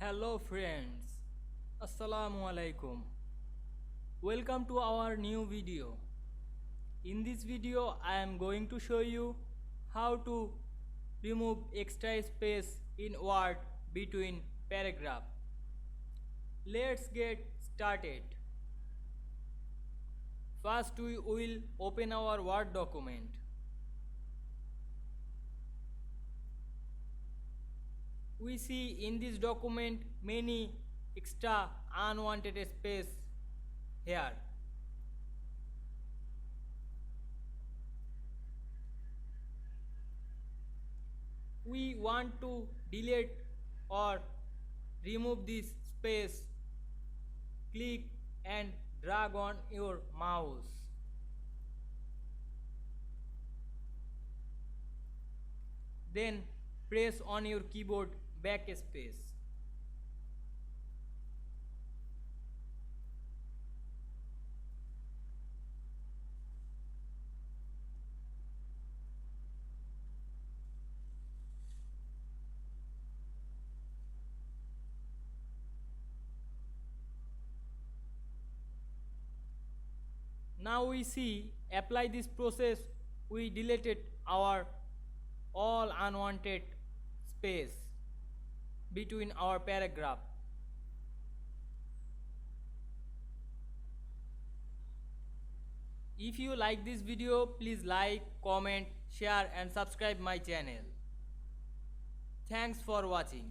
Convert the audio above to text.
Hello friends, Assalamu alaikum. Welcome to our new video. In this video I am going to show you how to remove extra space in word between paragraph. Let's get started. First we will open our Word document. We see in this document many extra unwanted space here. We want to delete or remove this space. Click and drag on your mouse. Then press on your keyboard backspace. Now we see apply this process, we deleted our all unwanted space between our paragraph. If you like this video, please like, comment, share and subscribe my channel. Thanks for watching.